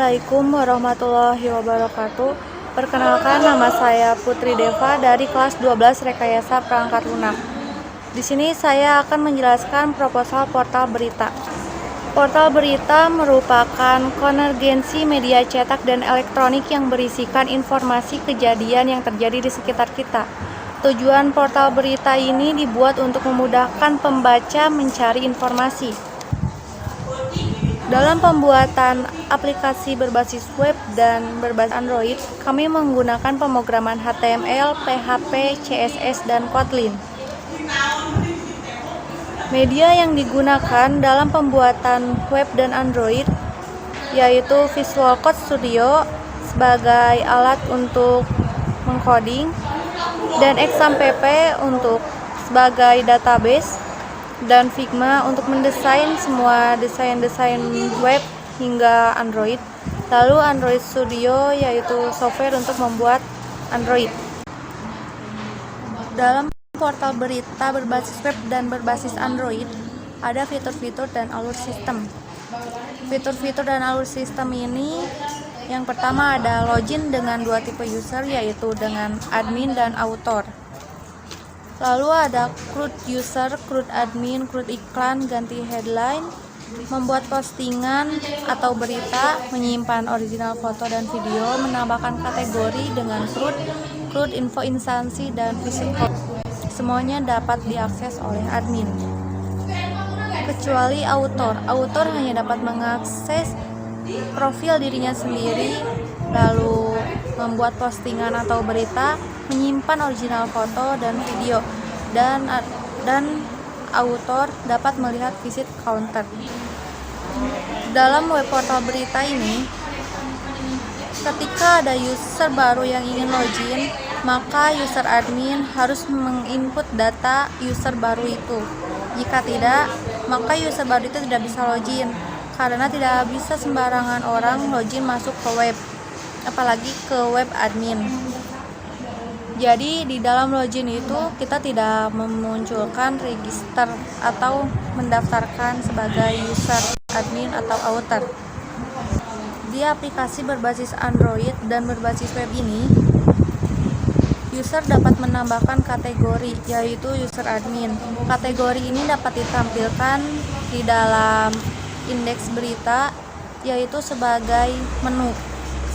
Assalamualaikum warahmatullahi wabarakatuh. Perkenalkan, nama saya Putri Deva dari kelas 12 Rekayasa Perangkat Lunak. Di sini saya akan menjelaskan proposal portal berita. Portal berita merupakan konvergensi media cetak dan elektronik yang berisikan informasi kejadian yang terjadi di sekitar kita. Tujuan portal berita ini dibuat untuk memudahkan pembaca mencari informasi. Dalam pembuatan aplikasi berbasis web dan berbasis Android, kami menggunakan pemrograman HTML, PHP, CSS, dan Kotlin. Media yang digunakan dalam pembuatan web dan Android yaitu Visual Code Studio sebagai alat untuk mengcoding dan XAMPP untuk sebagai database, dan Figma untuk mendesain semua desain web hingga Android. Lalu Android Studio yaitu software untuk membuat Android. Dalam portal berita berbasis web dan berbasis Android, ada fitur-fitur dan alur sistem. Fitur-fitur dan alur sistem ini yang pertama ada login dengan dua tipe user, yaitu dengan admin dan author. Lalu ada CRUD user, CRUD admin, CRUD iklan, ganti headline, membuat postingan atau berita, menyimpan original foto dan video, menambahkan kategori dengan CRUD, CRUD info instansi, dan visit code. Semuanya dapat diakses oleh admin. Kecuali author. Author hanya dapat mengakses profil dirinya sendiri, lalu membuat postingan atau berita, menyimpan original foto dan video, dan author dapat melihat visit counter. Dalam web portal berita ini, ketika ada user baru yang ingin login, maka user admin harus menginput data user baru itu. Jika tidak, maka user baru itu tidak bisa login, karena tidak bisa sembarangan orang login masuk ke web, apalagi ke web admin. Jadi di dalam login itu kita tidak memunculkan register atau mendaftarkan sebagai user admin atau author. Di aplikasi berbasis Android dan berbasis web ini, user dapat menambahkan kategori, yaitu user admin. Kategori ini dapat ditampilkan di dalam indeks berita, yaitu sebagai menu,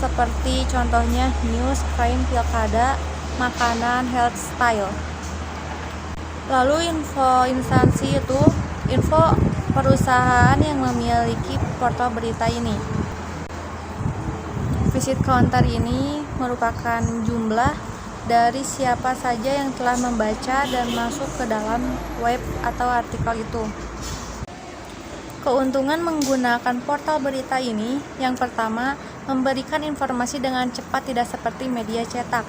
seperti contohnya news, crime, pilkada, makanan, health, style. Lalu info instansi itu info perusahaan yang memiliki portal berita ini. Visit counter ini merupakan jumlah dari siapa saja yang telah membaca dan masuk ke dalam web atau artikel itu. Keuntungan menggunakan portal berita ini, yang pertama, memberikan informasi dengan cepat, tidak seperti media cetak.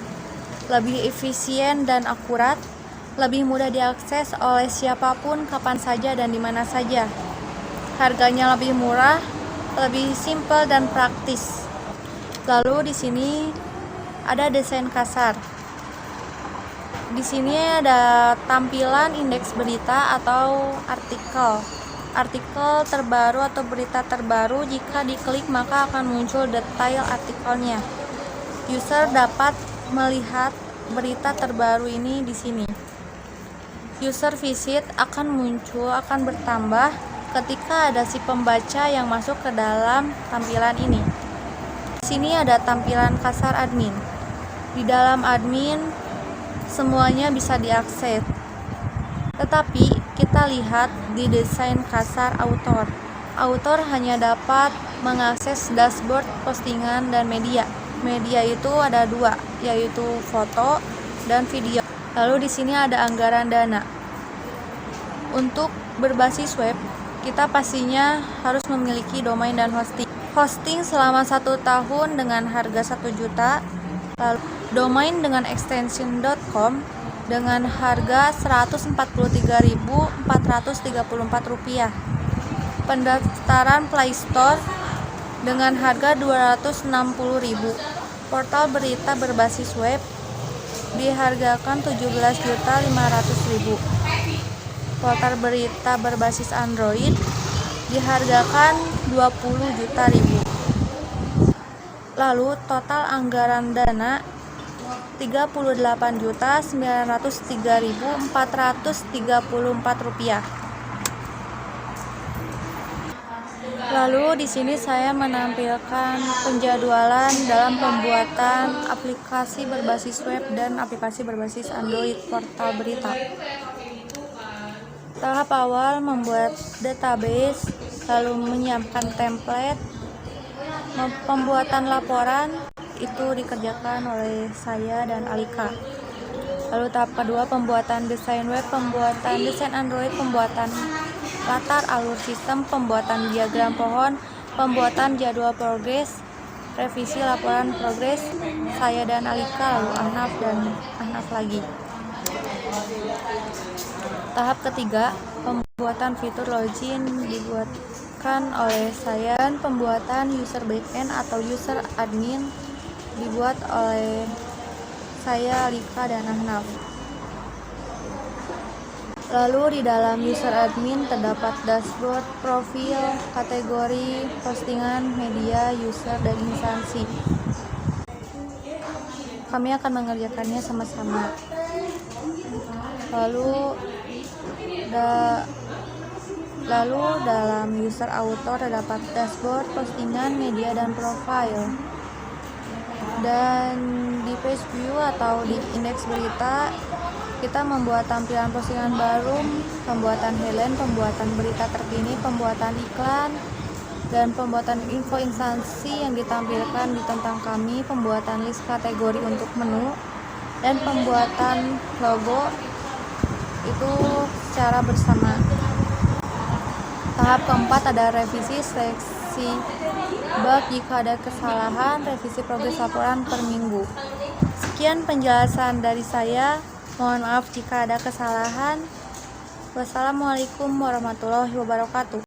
Lebih efisien dan akurat, lebih mudah diakses oleh siapapun, kapan saja dan di mana saja. Harganya lebih murah, lebih simpel dan praktis. Lalu di sini ada desain kasar. Di sini ada tampilan indeks berita atau artikel. Artikel terbaru atau berita terbaru, jika diklik maka akan muncul detail artikelnya. User dapat melihat berita terbaru ini di sini. User visit akan bertambah ketika ada si pembaca yang masuk ke dalam tampilan ini. Di sini ada tampilan kasar admin. Di dalam admin semuanya bisa diakses. Tetapi kita lihat di desain kasar author. Author hanya dapat mengakses dashboard, postingan, dan media. Media itu ada dua, yaitu foto dan video. Lalu di sini ada anggaran dana. Untuk berbasis web, kita pastinya harus memiliki domain dan hosting. Hosting selama 1 tahun dengan harga 1 juta. Lalu domain dengan extension.com dengan harga Rp143.434. Pendaftaran Play Store dengan harga Rp260.000. Portal berita berbasis web dihargakan Rp17.500.000. Portal berita berbasis Android dihargakan Rp20 juta. Lalu total anggaran dana Rp38.903.434. Lalu di sini saya menampilkan penjadwalan dalam pembuatan aplikasi berbasis web dan aplikasi berbasis Android portal berita. Tahap awal membuat database, lalu menyiapkan template. Pembuatan laporan itu dikerjakan oleh saya dan Alika. Lalu tahap kedua pembuatan desain web, pembuatan desain Android, pembuatan latar alur sistem, pembuatan diagram pohon, pembuatan jadwal progres, revisi laporan progres saya dan Alika, lalu Ahnaf dan Ahnaf lagi. Tahap ketiga pembuatan fitur login dibuatkan oleh saya, dan pembuatan user backend atau user admin dibuat oleh saya, Alika, dan Ahnaf. Lalu di dalam user admin terdapat dashboard, profil, kategori, postingan, media, user, dan instansi. Kami akan mengerjakannya sama-sama. Lalu dalam user auto terdapat dashboard, postingan, media, dan profil. Dan di page view atau di indeks berita kita membuat tampilan postingan baru, pembuatan headline, pembuatan berita terkini, pembuatan iklan, dan pembuatan info instansi yang ditampilkan di tentang kami, pembuatan list kategori untuk menu, dan pembuatan logo itu secara bersama. Tahap keempat ada revisi, seleksi bug jika ada kesalahan, revisi progres laporan per minggu. Sekian penjelasan dari saya. Mohon maaf jika ada kesalahan. Wassalamualaikum warahmatullahi wabarakatuh.